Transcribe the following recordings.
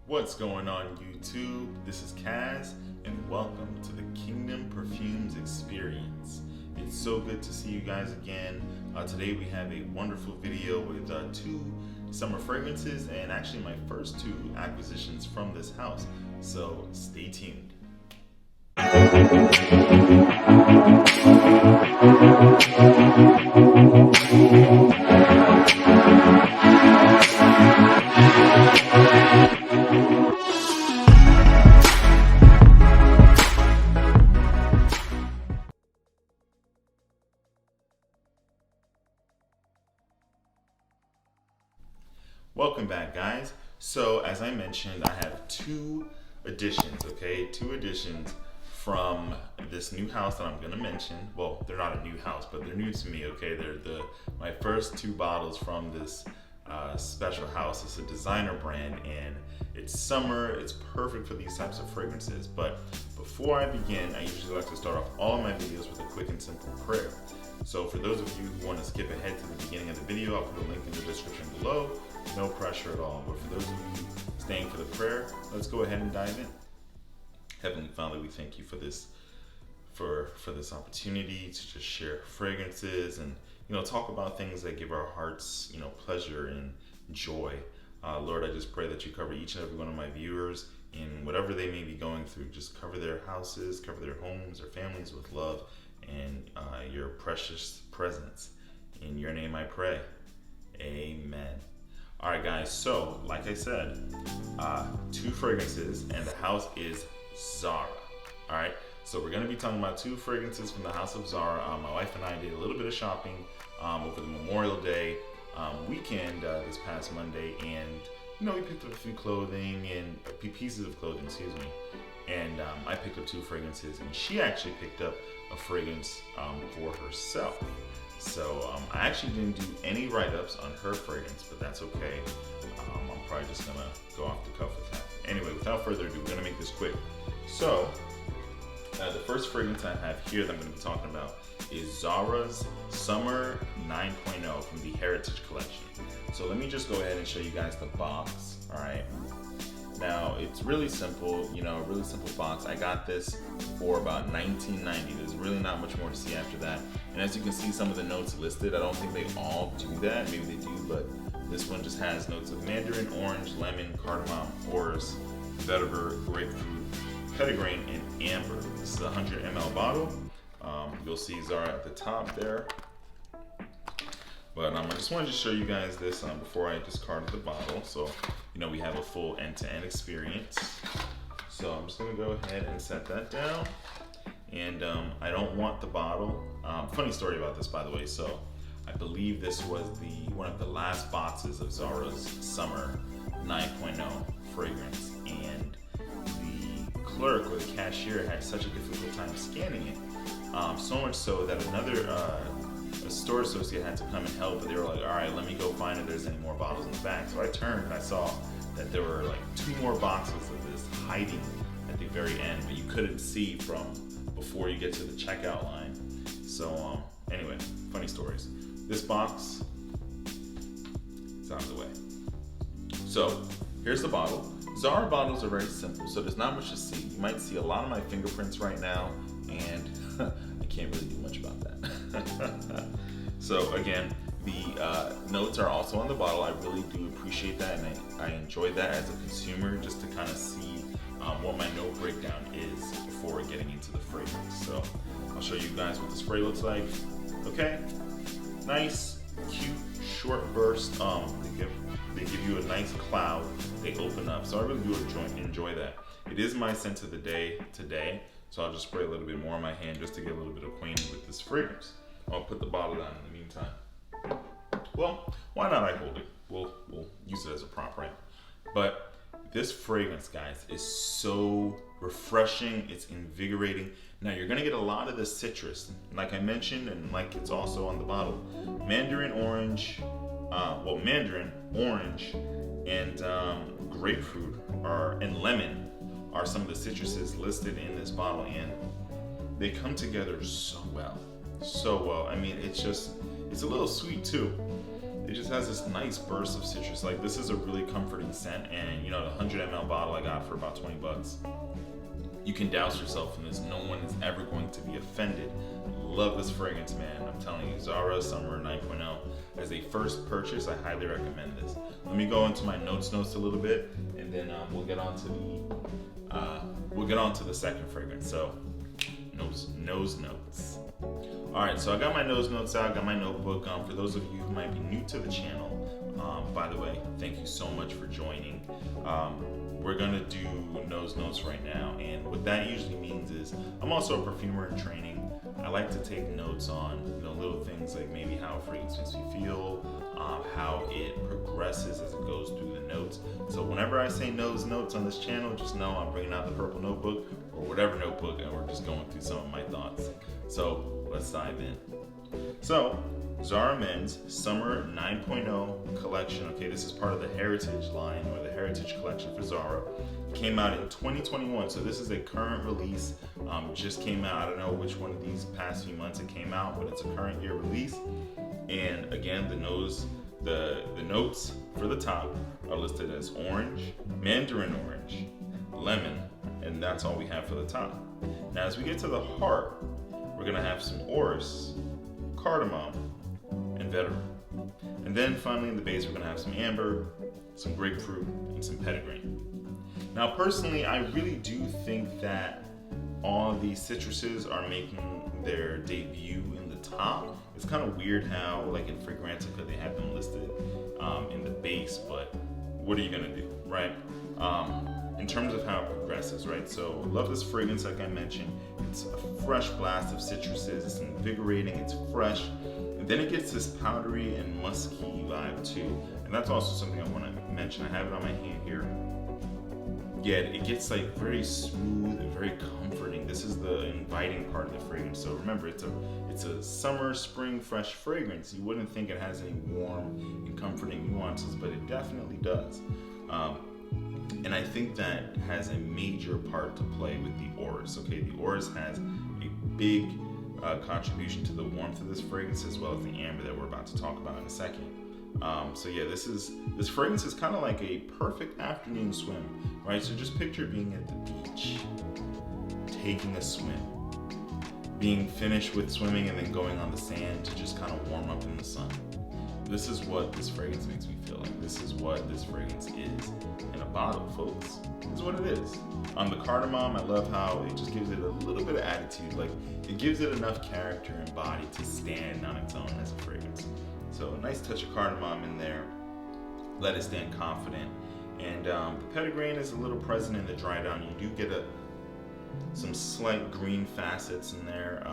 What's going on YouTube? This is Kaz and welcome to the Kingdom Perfumes experience. It's so good to see you guys again. Today we have a wonderful video with two summer fragrances and actually my first two acquisitions from this house. So stay tuned. Welcome back, guys. So as I mentioned, I have two additions, okay? Two additions from this new house that I'm gonna mention. Well, they're not a new house, but they're new to me, okay? They're my first two bottles from this special house. It's a designer brand and it's summer. It's perfect for these types of fragrances. But before I begin, I usually like to start off all my videos with a quick and simple prayer. So for those of you who want to skip ahead to the beginning of the video, I'll put a link in the description below. No pressure at all. But for those of you staying for the prayer, let's go ahead and dive in. Heavenly Father, we thank you for this opportunity to just share fragrances and talk about things that give our hearts pleasure and joy. Lord, I just pray that you cover each and every one of my viewers in whatever they may be going through. Just cover their houses, cover their homes, their families with love and your precious presence. In your name I pray. Amen. All right, guys, so like I said, two fragrances and the house is Zara. All right, so we're gonna be talking about two fragrances from the house of Zara. My wife and I did a little bit of shopping over the Memorial Day weekend this past Monday, and we picked up a few clothing and a few pieces of clothing, excuse me. And I picked up two fragrances, and she actually picked up a fragrance for herself. So I actually didn't do any write-ups on her fragrance, but that's okay. I'm probably just gonna go off the cuff with that. Anyway, without further ado, we're gonna make this quick. So the first fragrance I have here that I'm gonna be talking about is Zara's Summer 9.0 from the Heritage Collection. So let me just go ahead and show you guys the box, all right? Now, it's really simple, a really simple box. I got this for about $19.90. There's really not much more to see after that. And as you can see, some of the notes listed, I don't think they all do that. Maybe they do, but this one just has notes of mandarin, orange, lemon, cardamom, orris, vetiver, grapefruit, petitgrain, and amber. This is a 100 ml bottle. You'll see Zara at the top there. But I just wanted to show you guys this before I discarded the bottle. So, we have a full end-to-end experience. So I'm just gonna go ahead and set that down. And I don't want the bottle. Funny story about this, by the way. So I believe this was one of the last boxes of Zara's Summer 9.0 fragrance. And the clerk or the cashier had such a difficult time scanning it. So much so that a store associate had to come and help, but they were like, all right, let me go find if there's any more bottles in the back. So I turned and I saw that there were like two more boxes of this hiding at the very end, but you couldn't see from before you get to the checkout line. So anyway, funny stories. This box is out of the way. So here's the bottle. Zara bottles are very simple, so there's not much to see. You might see a lot of my fingerprints right now, and I can't really do much about that. So again, the notes are also on the bottle. I really do appreciate that, and I enjoy that as a consumer, just to kind of see what my note breakdown is before getting into the fragrance. So I'll show you guys what the spray looks like. Okay, nice, cute, short burst. They give you a nice cloud. They open up, so I really do enjoy that. It is my scent of the day today, so I'll just spray a little bit more on my hand just to get a little bit acquainted with this fragrance. I'll put the bottle down in the meantime. Well, why not I hold it? We'll use it as a prop, right? But this fragrance, guys, is so refreshing. It's invigorating. Now, you're gonna get a lot of the citrus, like I mentioned, and like it's also on the bottle. Mandarin, orange, and grapefruit and lemon are some of the citruses listed in this bottle, and they come together so well. I mean, it's a little sweet too. it just has this nice burst of citrus. Like, this is a really comforting scent, and you know, the 100 ml bottle I got for about 20 bucks. You can douse yourself in this. No one is ever going to be offended. Love this fragrance, man. I'm telling you, Zara Summer 9.0. As a first purchase, I highly recommend this. Let me go into my notes a little bit, and then we'll get on to the second fragrance. So, nose notes. All right, so I got my nose notes out. Got my notebook. For those of you who might be new to the channel, by the way, thank you so much for joining. We're gonna do nose notes right now, and what that usually means is I'm also a perfumer in training. I like to take notes on little things like maybe how a fragrance makes me feel, how it progresses as it goes through the notes. So whenever I say nose notes on this channel, just know I'm bringing out the purple notebook or whatever notebook, and we're just going through some of my thoughts. So let's dive in. So Zara Men's Summer 9.0 collection. Okay, this is part of the Heritage line, or the Heritage collection for Zara. Came out in 2021, so this is a current release. Just came out. I don't know which one of these past few months it came out, but it's a current year release. And again, the notes for the top are listed as orange, mandarin orange, lemon, and that's all we have for the top. Now, as we get to the heart, we're gonna have some orris, cardamom, and veteran. And then finally in the base, we're gonna have some amber, some grapefruit, and some petitgrain. Now, personally, I really do think that all these citruses are making their debut in the top. It's kind of weird how, like in Fragrantica, they have them listed in the base, but what are you gonna do, right? In terms of how it progresses, right? So, love this fragrance, like I mentioned. It's a fresh blast of citruses. It's invigorating, it's fresh. And then it gets this powdery and musky vibe too. And that's also something I want to mention. I have it on my hand here. Yeah, it gets like very smooth and very comforting. This is the inviting part of the fragrance. So remember, it's a summer, spring, fresh fragrance. You wouldn't think it has any warm and comforting nuances, but it definitely does. And I think that has a major part to play with the orris. Okay, the orris has a big contribution to the warmth of this fragrance, as well as the amber that we're about to talk about in a second. So yeah, this fragrance is kind of like a perfect afternoon swim, right? So just picture being at the beach, taking a swim, being finished with swimming, and then going on the sand to just kind of warm up in the sun. This is what this fragrance makes me feel like. This is what this fragrance is in a bottle, folks. This is what it is. On the cardamom, I love how it just gives it a little bit of attitude. Like, it gives it enough character and body to stand on its own as a fragrance. So a nice touch of cardamom in there. Let it stand confident. And the petitgrain is a little present in the dry down. You do get some slight green facets in there,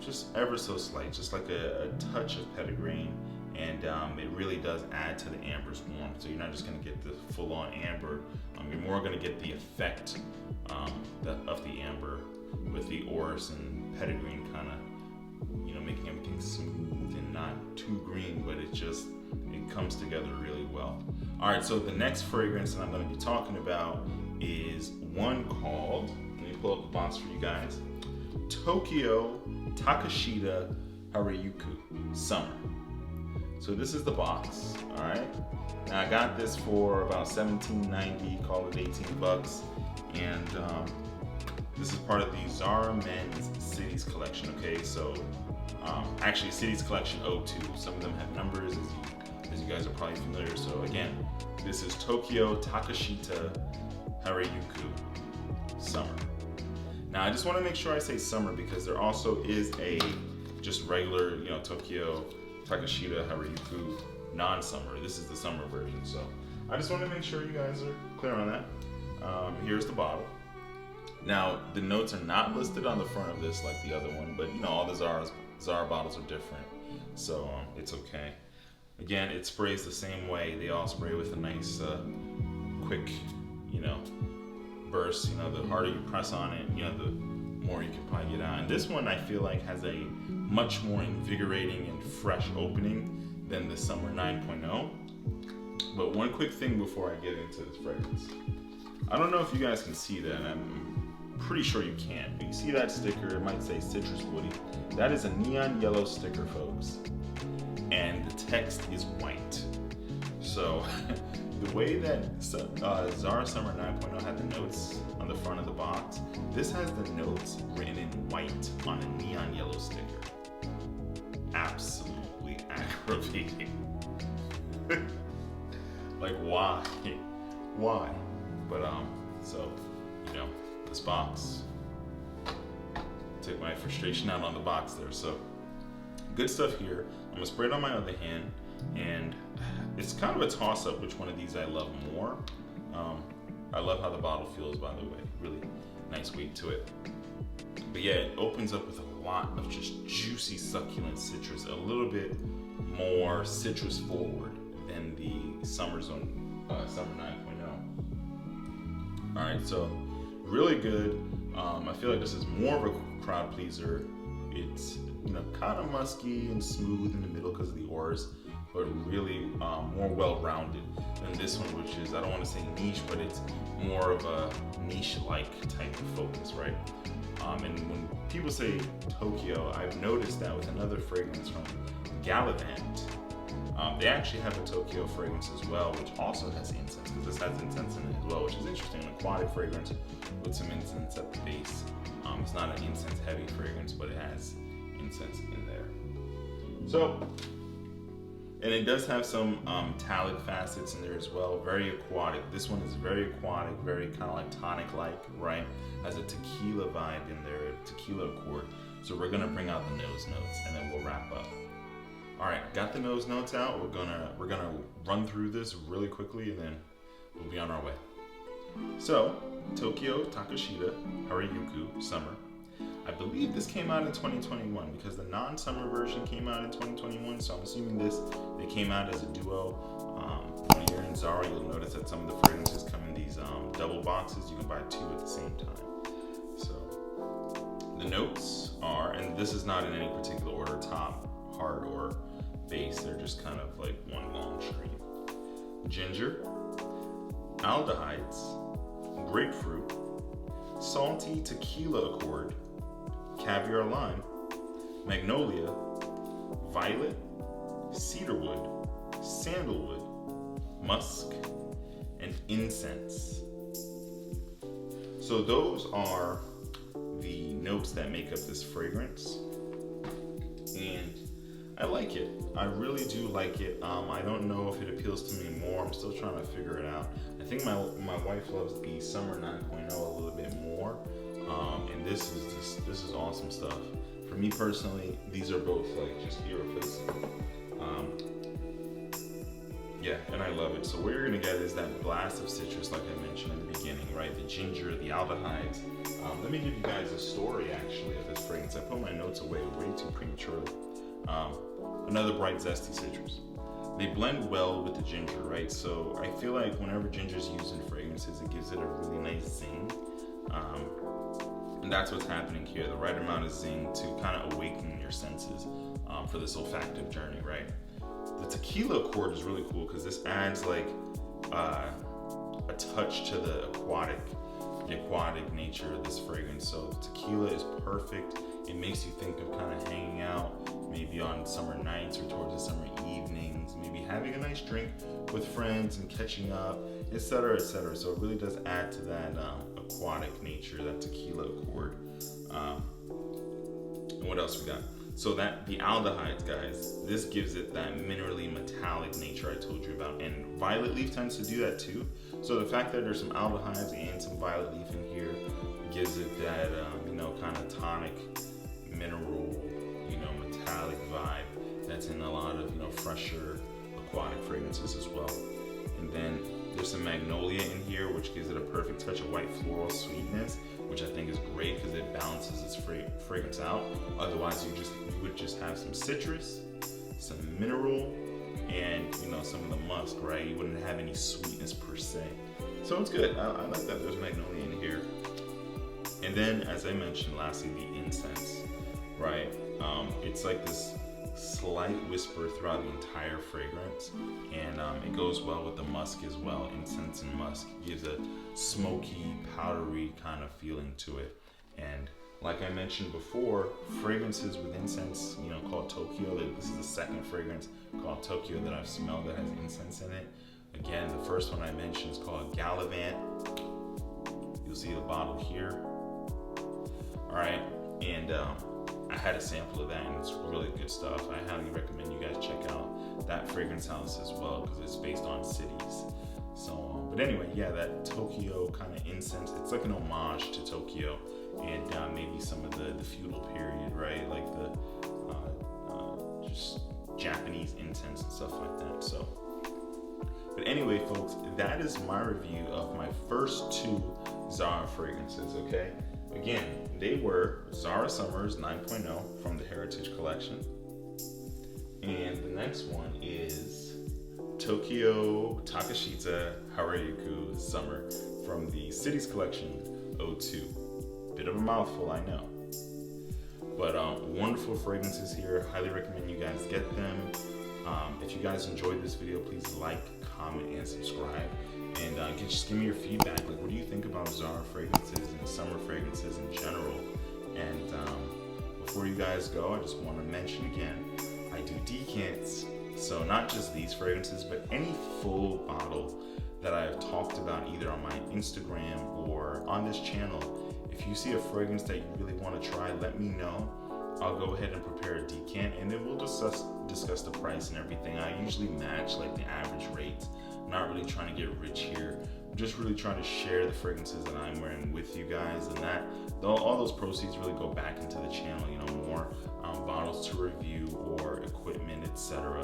just ever so slight, just like a touch of petitgrain. And it really does add to the amber's warmth. So you're not just going to get the full-on amber. You're more going to get the effect of the amber with the orris and petitgrain kind of, making everything smooth and not too green, but it comes together really well. All right, so the next fragrance that I'm going to be talking about is one called, let me pull up the box for you guys, Takeshita Harajuku Summer. So this is the box, all right? Now I got this for about $17.90, call it 18 bucks. And this is part of the Zara Men's Cities collection, okay? So actually Cities collection 02. Some of them have numbers, as you guys are probably familiar. So again, this is Takeshita Harajuku Summer. Now I just wanna make sure I say summer because there also is a just regular, Takeshita Harajuku non-summer. This is the summer version. So I just want to make sure you guys are clear on that. Here's the bottle. Now the notes are not listed on the front of this like the other one, but all the Zara bottles are different, so it's okay. Again, it sprays the same way. They all spray with a nice, quick, burst. The harder you press on it, the more you can probably get out. And this one I feel like has a much more invigorating and fresh opening than the Summer 9.0. But one quick thing before I get into this fragrance. I don't know if you guys can see that. I'm pretty sure you can. But you see that sticker, it might say citrus woody. That is a neon yellow sticker, folks. and the text is white. So the way that Zara Summer 9.0 had the notes on the front of the box, this has the notes written in white on a neon yellow sticker. Absolutely aggravating. Like, why? Why? But so, you know, this box took my frustration out on the box there. So good stuff here. I'm gonna spray it on my other hand, and it's kind of a toss-up which one of these I love more. I love how the bottle feels, by the way. Really nice weight to it. But yeah, it opens up with a lot of just juicy, succulent citrus, a little bit more citrus forward than the Summer 9.0. All right, so really good. I feel like this is more of a crowd pleaser. It's, you know, kind of musky and smooth in the middle because of the ores, but really more well-rounded than this one, which is, I don't want to say niche, but it's more of a niche-like type of focus, right? And when people say Tokyo, I've noticed that with another fragrance from Gallivant. They actually have a Tokyo fragrance as well, which also has incense, because this has incense in it as well, which is interesting. An aquatic fragrance with some incense at the base. It's not an incense-heavy fragrance, but it has incense in there. So, and it does have some metallic facets in there as well. Very aquatic. This one is very aquatic, very kind of like tonic-like, right? Has a tequila vibe in there, tequila accord. So we're gonna bring out the nose notes, and then we'll wrap up. All right, got the nose notes out. We're gonna run through this really quickly, and then we'll be on our way. So, Tokyo Takeshita Harajuku Summer. I believe this came out in 2021 because the non-summer version came out in 2021. So I'm assuming they came out as a duo. When you're in Zara, you'll notice that some of the fragrances come in these double boxes. You can buy two at the same time. So the notes are, and this is not in any particular order, top, heart, or base. They're just kind of like one long stream. Ginger, aldehydes, grapefruit, salty tequila accord, caviar lime, magnolia, violet, cedarwood, sandalwood, musk, and incense. So those are the notes that make up this fragrance, and I like it. I really do like it. I don't know if it appeals to me more. I'm still trying to figure it out. I think my wife loves the Summer 9.0 a little bit more, and this is awesome stuff. For me personally, these are both like just irreplaceable. Yeah, and I love it. So what you're gonna get is that blast of citrus, like I mentioned in the beginning, right? The ginger, the aldehydes. Let me give you guys a story actually of this fragrance. I put my notes away way too prematurely. Another bright, zesty citrus. They blend well with the ginger, right? So I feel like whenever ginger is used in fragrances, it gives it a really nice zing. And that's what's happening here. The right amount of zing to kind of awaken your senses for this olfactive journey, right? The tequila accord is really cool because this adds like a touch to the aquatic nature of this fragrance. So the tequila is perfect. It makes you think of kind of hanging out maybe on summer nights or towards the summer evenings, maybe having a nice drink with friends and catching up, etc., etc. So it really does add to that aquatic nature, that tequila accord. And what else we got? So that the aldehydes, guys, this gives it that minerally metallic nature I told you about, and violet leaf tends to do that too. So the fact that there's some aldehydes and some violet leaf in here gives it that kind of tonic, mineral, metallic vibe that's in a lot of fresher aquatic fragrances as well. And then there's some magnolia in here, which gives it a perfect touch of white floral sweetness, which I think is great because it balances its fragrance out. Otherwise, you would just have some citrus, some mineral, and some of the musk, right? You wouldn't have any sweetness per se. So it's good. I like that there's magnolia in here. And then, as I mentioned, lastly, the incense, right? It's like this slight whisper throughout the entire fragrance, and it goes well with the musk as well. Incense and musk gives a smoky, powdery kind of feeling to it, and like I mentioned before, fragrances with incense, you know, called Tokyo. This is the second fragrance called Tokyo that I've smelled that has incense in it. Again, the first one I mentioned is called Gallivant. You'll see the bottle here. All right, and I had a sample of that, and it's really good stuff. I highly recommend you guys check out that fragrance house as well, because it's based on cities. So, but anyway, yeah, that Tokyo kind of incense, it's like an homage to Tokyo, and maybe some of the feudal period, right? Like the just Japanese incense and stuff like that. So, but anyway, folks, that is my review of my first two Zara fragrances, okay? Again, they were Zara Summers 9.0 from the Heritage Collection. And the next one is Tokyo Takeshita Harajuku Summer from the Cities Collection 02. Bit of a mouthful, I know. But wonderful fragrances here. Highly recommend you guys get them. If you guys enjoyed this video, please like, comment, and subscribe. And just give me your feedback. Like, what do you think about Zara fragrances and summer fragrances in general? And before you guys go, I just want to mention again, I do decants. So not just these fragrances, but any full bottle that I have talked about either on my Instagram or on this channel. If you see a fragrance that you really want to try, let me know. I'll go ahead and prepare a decant, and then we'll discuss the price and everything. I usually match like the average rates. I'm not really trying to get rich here. I'm just really trying to share the fragrances that I'm wearing with you guys, and that all those proceeds really go back into the channel. You know, more bottles to review or equipment, etc.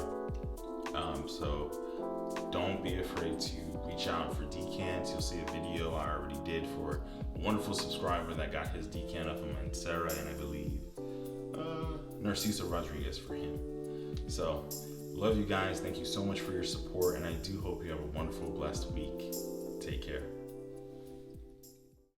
So don't be afraid to reach out for decants. You'll see a video I already did for a wonderful subscriber that got his decant up in Zara, and I believe Narciso Rodriguez for him. So, love you guys. Thank you so much for your support, and I do hope you have a wonderful, blessed week. Take care.